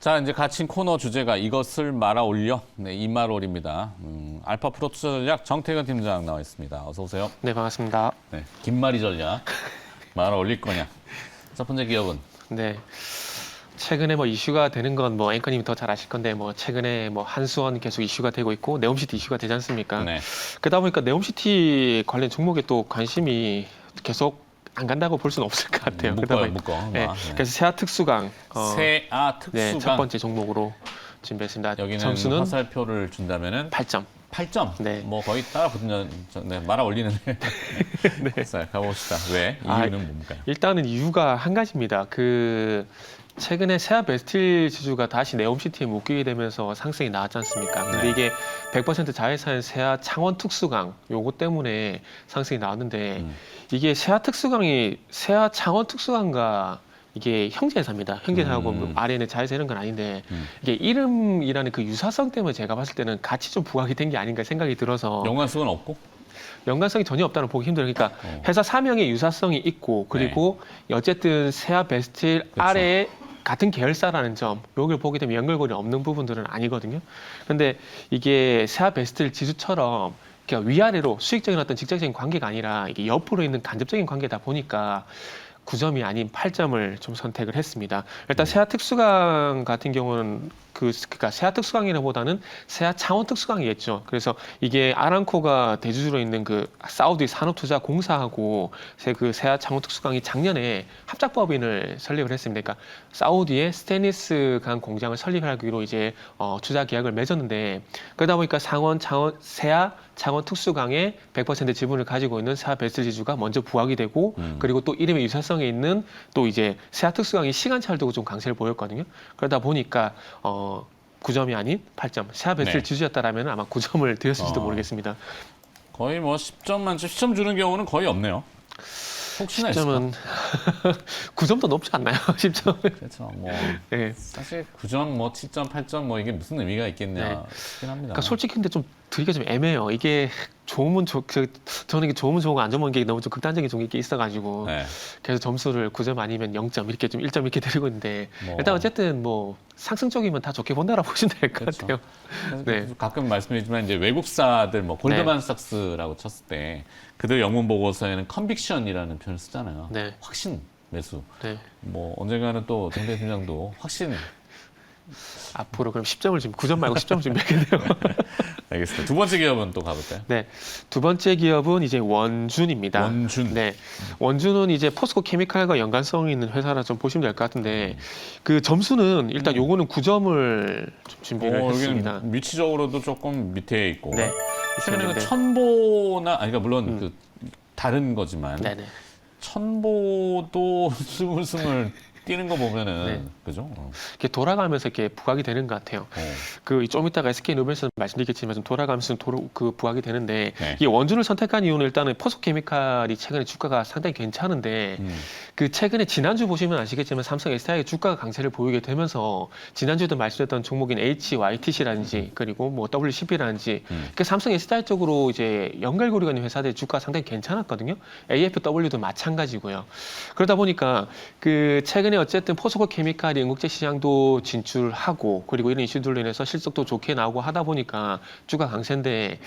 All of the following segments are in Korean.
자, 이제 갇힌 코너 주제가 이것을 말아 올려. 네, 이말올입니다. 알파프로 투자전략 정태근 팀장 나와 있습니다. 어서 오세요. 네, 반갑습니다. 네, 김말이 전략 말아 올릴 거냐. 첫 번째 기업은 네. 최근에 뭐 이슈가 되는 건 뭐 앵커님이 더 잘 아실 건데 뭐 최근에 뭐 한수원 계속 이슈가 되고 있고 네옴시티 이슈가 되지 않습니까? 네. 그러다 보니까 네옴시티 관련 종목에 또 관심이 계속 안 간다고 볼 수는 없을 것 같아요. 묶어. 네. 그래서 세아 특수강 세아 특수강. 네, 첫 번째 종목으로 준비했습니다. 여기는 점수는 화살표를 준다면은 8점. 8점. 네. 뭐 거의 따라붙는 네, 말아 올리는데. 네. 자, 가봅시다. 왜? 이유는 뭡니까요? 일단은 이유가 한 가지입니다. 최근에 세아 베스틸 지주가 다시 네옴시티에 묶이게 되면서 상승이 나왔지 않습니까? 근데 네. 이게 100% 자회사인 세아 창원 특수강 요거 때문에 상승이 나왔는데 이게 세아 창원 특수강과 이게 형제사입니다. 형제사하고 뭐 아래는 자회사 이런 건 아닌데 이게 이름이라는 그 유사성 때문에 제가 봤을 때는 같이 좀 부각이 된 게 아닌가 생각이 들어서 연관성은 없고? 연관성이 전혀 없다는 보기 힘들어요. 그러니까 회사 사명에 유사성이 있고 그리고 어쨌든 세아 베스틸 그쵸. 아래에 같은 계열사라는 점, 여기를 보게 되면 연결고리 없는 부분들은 아니거든요. 근데 이게 세아 베스틸 지수처럼 그러니까 위아래로 수익적인 어떤 직접적인 관계가 아니라 이게 옆으로 있는 간접적인 관계다 보니까 9점이 아닌 8점을 좀 선택을 했습니다. 일단 세아 특수강 같은 경우는 그러니까 세아 특수강이라보다는 세아 창원 특수강이겠죠. 그래서 이게 아람코가 대주주로 있는 그 사우디 산업투자공사하고 세아 창원 특수강이 작년에 합작법인을 설립을 했습니다. 그러니까 사우디의 스테인리스 강 공장을 설립하기로 이제 투자 계약을 맺었는데 그러다 보니까 세아 창원 특수강의 100% 지분을 가지고 있는 세아 베스틸 지주가 먼저 부각이 되고 그리고 또 이름의 유사성에 있는 또 이제 세아 특수강이 시간차를 두고 좀 강세를 보였거든요. 그러다 보니까 9점이 아닌 8점. 세아 베스틸 네. 지주였다라면 아마 9점을 드렸을지도 모르겠습니다. 거의 뭐 10점 만점 10점 주는 경우는 거의 없네요. 혹시나 10점은 9점도 높지 않나요? 10점. 그렇죠. 뭐 네. 사실 9점, 뭐 7점, 8점 뭐 이게 무슨 의미가 있겠냐 싶긴 합니다. 그러니까 솔직히 근데 좀 드리기가 좀 애매해요. 이게 좋으면 저는 이게 좋으면 좋고 안 좋으면 게 너무 좀 극단적인 종목이 있어가지고 네. 그래서 점수를 9점 아니면 0점 이렇게 좀 1점 이렇게 드리고 있는데 뭐. 일단 어쨌든 뭐 상승 쪽이면 다 좋게 본다라고 보시면 될 것 그렇죠. 같아요. 네. 가끔 말씀드리지만 이제 외국사들 뭐 골드만삭스라고 쳤을 때 그들 영문 보고서에는 컨빅션이라는 표현을 쓰잖아요. 네. 확신 매수. 네. 뭐 언젠가는 또 정대 팀장도 확신. 앞으로 그럼 10점을 지금 9점 말고 10점을 준비했겠네요. 알겠습니다. 두 번째 기업은 또 가볼까요? 네, 두 번째 기업은 이제 원준입니다. 원준. 네, 원준은 이제 포스코 케미칼과 연관성이 있는 회사라 좀 보시면 될 것 같은데 그 점수는 일단 요거는 9점을 좀 준비를 했습니다. 여기는 위치적으로도 조금 밑에 있고. 네. 최근에 그 있었는데. 천보나 아니 그러니까 물론 그 다른 거지만 네네. 천보도 스물스물 뛰는 거 보면은 네. 그죠? 이렇게 돌아가면서 이렇게 부각이 되는 것 같아요. 그 좀 이따가 SK노벨에서 말씀드리겠지만 좀 돌아가면서 그 부각이 되는데 네. 이 원준을 선택한 이유는 일단은 포스코케미칼이 최근에 주가가 상당히 괜찮은데 그 최근에 지난주 보시면 아시겠지만 삼성 SDI의 주가가 강세를 보이게 되면서 지난주에도 말씀드렸던 종목인 HYTC라든지 그리고 뭐 WCP라든지 그 삼성 SDI 쪽으로 이제 연결고리가 있는 회사들 주가가 상당히 괜찮았거든요. AFW도 마찬가지고요. 그러다 보니까 그 최근에 어쨌든 포스코 케미칼이 응급제 시장도 진출하고 그리고 이런 이슈들로 인해서 실적도 좋게 나오고 하다 보니까 주가 강세인데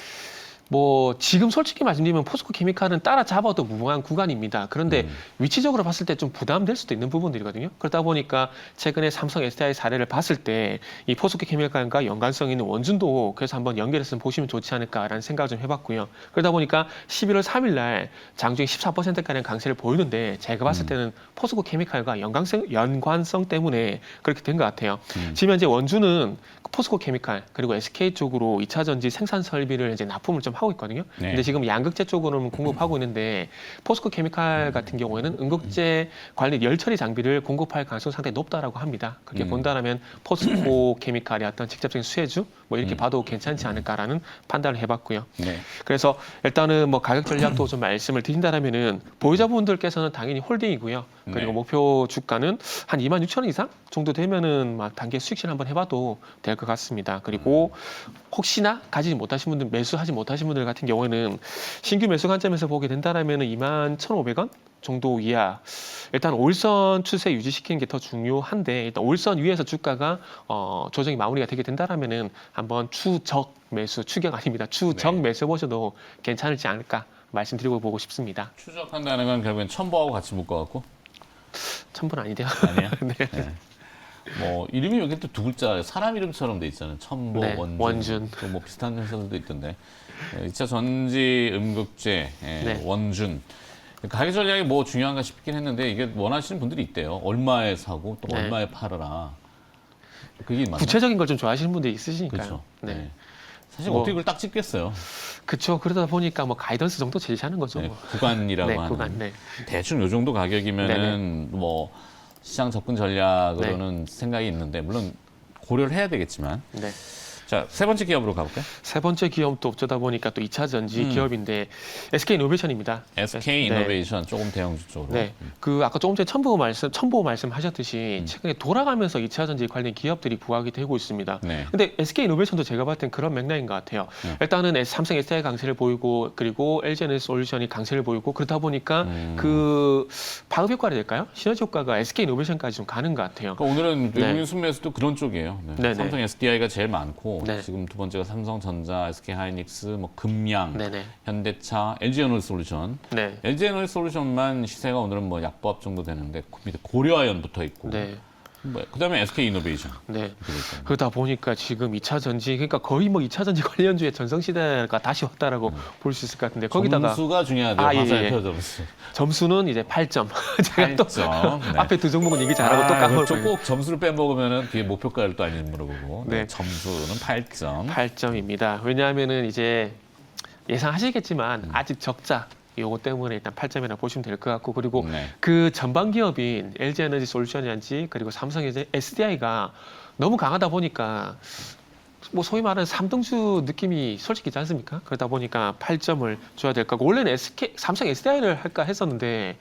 뭐 지금 솔직히 말씀드리면 포스코 케미칼은 따라잡아도 무방한 구간입니다. 그런데 위치적으로 봤을 때 좀 부담될 수도 있는 부분들이거든요. 그러다 보니까 최근에 삼성 SDI 사례를 봤을 때 이 포스코 케미칼과 연관성 있는 원준도 그래서 한번 연결해서 보시면 좋지 않을까라는 생각을 좀 해봤고요. 그러다 보니까 11월 3일 날 장중에 14%가량 강세를 보이는데 제가 봤을 때는 포스코 케미칼과 연관성 때문에 그렇게 된 것 같아요. 지금 현재 원준은 포스코 케미칼 그리고 SK 쪽으로 2차 전지 생산 설비를 이제 납품을 좀 하고 있거든요. 네. 근데 지금 양극재 쪽으로는 공급하고 있는데 포스코 케미칼 같은 경우에는 응급제 관리 열처리 장비를 공급할 가능성이 상당히 높다라고 합니다. 그렇게 본다면 포스코 케미칼의 어떤 직접적인 수혜주 뭐 이렇게 봐도 괜찮지 않을까라는 판단을 해봤고요. 네. 그래서 일단은 뭐 가격 전략도 좀 말씀을 드린다면은 보유자분들께서는 당연히 홀딩이고요. 그리고 네. 목표 주가는 한 26,000원 이상 정도 되면은 막 단기 수익 실현 한번 해봐도 될 것 같습니다. 그리고 혹시나 가지지 못하신 분들, 매수하지 못하신 분들 같은 경우에는 신규 매수 관점에서 보게 된다라면은 21,500원 정도 이하. 일단 5일선 추세 유지시키는 게 더 중요한데 일단 5일선 위에서 주가가 조정이 마무리가 되게 된다라면은 한번 추적 매수, 추격 아닙니다. 추적 네. 매수 해보셔도 괜찮을지 않을까 말씀드리고 보고 싶습니다. 추적한다는 건 결국엔 첨보하고 같이 묶어갖고 첨부는 아니대요. 아니야? 네. 네. 뭐 이름이 여기 또 두 글자 사람 이름처럼 돼 있잖아요. 첨보, 네, 원준. 원준. 또 뭐 비슷한 회사들도 있던데. 2차 전지, 음극재, 네. 원준. 가격 전략이 뭐 중요한가 싶긴 했는데 이게 원하시는 분들이 있대요. 얼마에 사고 또 네. 얼마에 팔아라. 그게 맞나? 구체적인 걸 좀 좋아하시는 분들이 있으시니까요. 그렇죠. 네. 네. 사실 뭐, 어떻게 그걸 딱 찍겠어요. 그렇죠. 그러다 보니까 뭐 가이던스 정도 제시하는 거죠. 네, 뭐. 구간이라고 네, 하는. 구간. 네. 대충 요 정도 가격이면은 뭐 시장 접근 전략으로는 생각이 있는데 물론 고려를 해야 되겠지만. 네. 자, 세 번째 기업으로 가볼까요? 세 번째 기업도 어쩌다 보니까 또 2차 전지 기업인데 SK 이노베이션입니다. SK 네. 이노베이션 조금 대형주 쪽으로. 네, 그 아까 조금 전에 첨보 말씀하셨듯이 최근에 돌아가면서 2차 전지 관련 기업들이 부각이 되고 있습니다. 네. 근데 SK 이노베이션도 제가 봤을 땐 그런 맥락인 것 같아요. 일단은 삼성 SDI 강세를 보이고 그리고 LG 에너지 솔루션이 강세를 보이고 그러다 보니까 그 파급 효과를 될까요? 시너지 효과가 SK 이노베이션까지 좀 가는 것 같아요. 그러니까 오늘은 네. 외국인 순매수도 그런 쪽이에요. 네. 네네. 삼성 SDI가 제일 많고 네. 지금 두 번째가 삼성전자, SK 하이닉스, 뭐 금양, 네네. 현대차, LG 에너지 솔루션. 네. LG 에너지 솔루션만 시세가 오늘은 뭐 약보합 정도 되는데 그 밑에 고려아연 붙어 있고. 네. 뭐, 그다음에 SK 이노베이션. 네. 이렇게 돼 있잖아요. 그러다 보니까 지금 2차 전지, 그러니까 거의 뭐 2차 전지 관련주의 전성시대가 다시 왔다라고 볼 수 있을 것 같은데 거기다가 점수가 중요하죠. 아, 예, 화살표 예. 점수. 점수는 이제 8점. 제가 또 8점. 네. 앞에 두 종목은 얘기 잘하고 또 까먹어요. 꼭 점수를 빼먹으면은 뒤에 목표가를 또 안 물어보고. 네. 네. 점수는 8점. 8점입니다. 왜냐하면은 이제 예상하시겠지만 아직 적자 요거 때문에 일단 8점이나 보시면 될 것 같고 그리고 네. 그 전방 기업인 LG 에너지 솔루션이란지 그리고 삼성 SDI가 너무 강하다 보니까 뭐 소위 말하는 삼등주 느낌이 솔직히 있지 않습니까? 그러다 보니까 8점을 줘야 될 거고 원래는 삼성 SDI를 할까 했었는데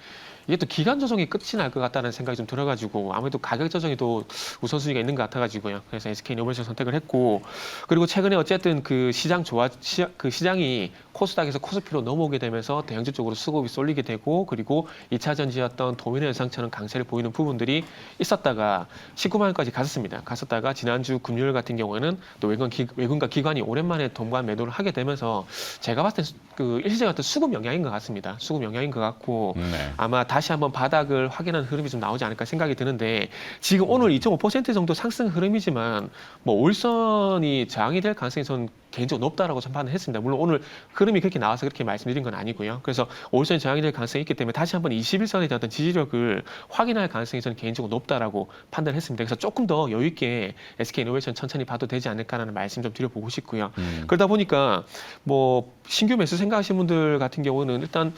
이게 또 기간 조정이 끝이 날 것 같다는 생각이 좀 들어가지고 아무래도 가격 조정이 또 우선순위가 있는 것 같아가지고요. 그래서 SK 이노베이션 선택을 했고 그리고 최근에 어쨌든 그 시장이 코스닥에서 코스피로 넘어오게 되면서 대형주 쪽으로 수급이 쏠리게 되고 그리고 2차 전지였던 도미노 현상처럼 강세를 보이는 부분들이 있었다가 19만 원까지 갔었습니다. 갔었다가 지난주 금요일 같은 경우에는 또 외국인과 기관이 오랜만에 동반 매도를 하게 되면서 제가 봤을 때 그 일시적인 어떤 수급 영향인 것 같습니다. 수급 영향인 것 같고 네. 아마 다시 한번 바닥을 확인하는 흐름이 좀 나오지 않을까 생각이 드는데 지금 오늘 2.5% 정도 상승 흐름이지만 뭐 올선이 저항이 될 가능성이 저는 개인적으로 높다라고 판단을 했습니다. 물론 오늘 흐름이 그렇게 나와서 그렇게 말씀드린 건 아니고요. 그래서 올선이 저항이 될 가능성이 있기 때문에 다시 한번 21선에 대한 어떤 지지력을 확인할 가능성이 저는 개인적으로 높다라고 판단을 했습니다. 그래서 조금 더 여유 있게 SK 이노베이션 천천히 봐도 되지 않을까라는 말씀 좀 드려보고 싶고요. 그러다 보니까 뭐 신규 매수 생각하시는 분들 같은 경우는 일단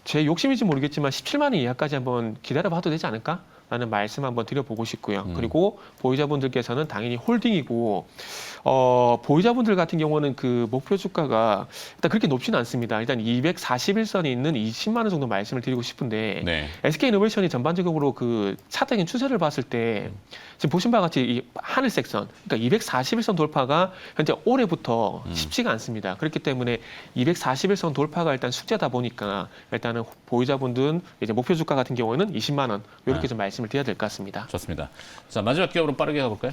제 욕심인지 모르겠지만 17만 원 이하까지 한번 기다려봐도 되지 않을까? 라는 말씀 한번 드려보고 싶고요. 그리고 보유자분들께서는 당연히 홀딩이고 보유자분들 같은 경우는 그 목표 주가가 일단 그렇게 높지는 않습니다. 일단 241선에 있는 20만 원 정도 말씀을 드리고 싶은데 네. SK 이노베이션이 전반적으로 그 차트적인 추세를 봤을 때 지금 보신 바와 같이 이 하늘색 선, 그러니까 241선 돌파가 현재 올해부터 쉽지가 않습니다. 그렇기 때문에 241선 돌파가 일단 숙제다 보니까 일단은 보유자분들은 이제 목표 주가 같은 경우에는 20만 원 이렇게 좀 말씀을 드려야 될 것 같습니다. 좋습니다. 자, 마지막 기업으로 빠르게 가볼까요?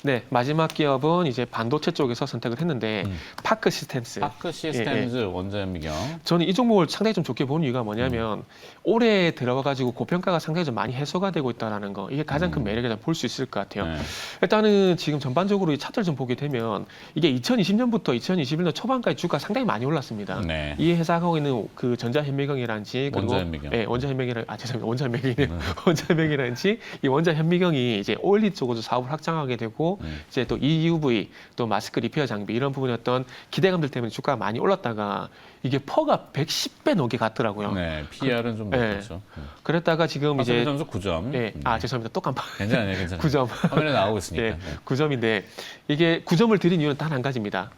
네, 마지막 기업은 이제 반도체 쪽에서 선택을 했는데 파크 시스템스. 파크 시스템즈 원자현미경. 저는 이 종목을 상당히 좀 좋게 보는 이유가 뭐냐면 올해 들어와가지고 고평가가 상당히 좀 많이 해소가 되고 있다는 거 이게 가장 큰 매력이라고 볼 수 있을 것 같아요. 네. 일단은 지금 전반적으로 이 차트를 좀 보게 되면 이게 2020년부터 2021년 초반까지 주가 상당히 많이 올랐습니다. 네. 이 회사가 하고 있는 그 전자현미경이라든지 그리고 원자현미경. 네, 원자현미경 죄송합니다. 원자현미경이네요. 원자현미경이라든지 이 원자현미경이 이제 OLED 쪽으로 사업을 확장하게 되고 이제 또 EUV 또 마스크 리페어 장비 이런 부분의 어떤 기대감들 때문에 주가가 많이 올랐다가 이게 퍼가 110배 넘게 갔더라고요. 네, PR은 좀 네. 높았죠. 그랬다가 지금 이제 이제 점수 9점. 예, 죄송합니다. 또 깜빡. 괜찮아요, 괜찮아요. 9점. 화면에 나오고 있으니까. 예, 9점인데 이게 9점을 드린 이유는 단 한 가지입니다.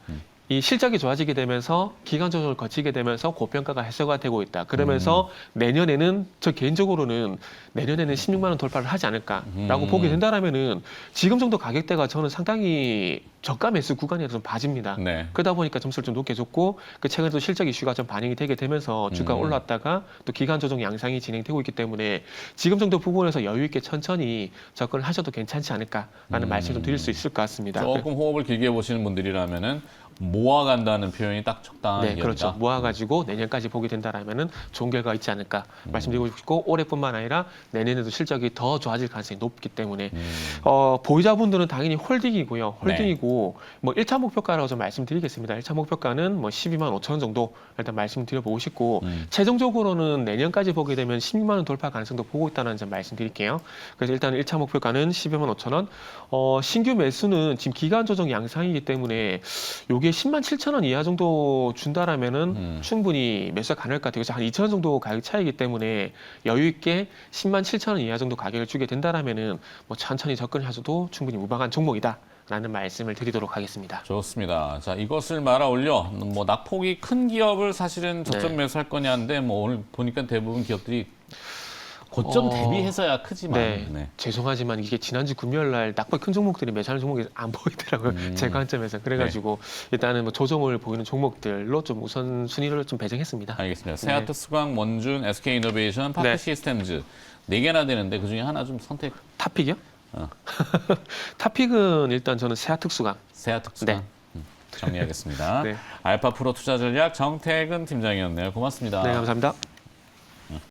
이 실적이 좋아지게 되면서 기간 조정을 거치게 되면서 고평가가 해소가 되고 있다. 그러면서 내년에는 저 개인적으로는 내년에는 16만 원 돌파를 하지 않을까라고 보게 된다라면은 지금 정도 가격대가 저는 상당히 저가 매수 구간이라서 좀 봐집니다. 네. 그러다 보니까 점수를 좀 높게 줬고 그 최근에 또 실적 이슈가 좀 반영이 되게 되면서 주가 올랐다가 또 기간 조정 양상이 진행되고 있기 때문에 지금 정도 부분에서 여유 있게 천천히 접근을 하셔도 괜찮지 않을까라는 말씀을 좀 드릴 수 있을 것 같습니다. 조금 호흡을 길게 보시는 분들이라면은 모아간다는 표현이 딱 적당한 네, 얘기입니다. 그렇죠. 모아가지고 내년까지 보게 된다라면은 좋은 결과가 있지 않을까 말씀드리고 싶고 올해뿐만 아니라 내년에도 실적이 더 좋아질 가능성이 높기 때문에 보유자분들은 당연히 홀딩이고요. 홀딩이고 뭐 1차 목표가라고 좀 말씀드리겠습니다. 1차 목표가는 뭐 12만 5천 원 정도 일단 말씀드려보고 싶고 최종적으로는 내년까지 보게 되면 16만 원 돌파 가능성도 보고 있다는 점 말씀드릴게요. 그래서 일단 1차 목표가는 12만 5천 원. 신규 매수는 지금 기간 조정 양상이기 때문에 요게 10만 7천 원 이하 정도 준다라면은 충분히 매수가 가능할 것 같아요. 그래서 한 2천 원 정도 가격 차이기 때문에 여유 있게 10만 7천 원 이하 정도 가격을 주게 된다라면은 뭐 천천히 접근하셔도 충분히 무방한 종목이다라는 말씀을 드리도록 하겠습니다. 좋습니다. 자, 이것을 말아 올려 뭐 낙폭이 큰 기업을 사실은 저점 매수할 거냐인데 뭐 오늘 보니까 대부분 기업들이 고점 대비해서야 크지만 네. 죄송하지만 이게 지난주 금요일 날 낙폭 큰 종목들이 매수하는 종목이 안 보이더라고요. 제 관점에서. 그래가지고 일단은 뭐 조정을 보이는 종목들로 좀 우선 순위를 좀 배정했습니다. 알겠습니다. 세아트스광, 원준, SK이노베이션, 파크 시스템즈 4개나 되는데 그중에 하나 좀 선택. 탑픽이요? 탑픽은 일단 저는 세아특수강. 세아특수광. 네. 정리하겠습니다. 네. 알파프로 투자전략 정태근 팀장이었네요. 고맙습니다. 네, 감사합니다.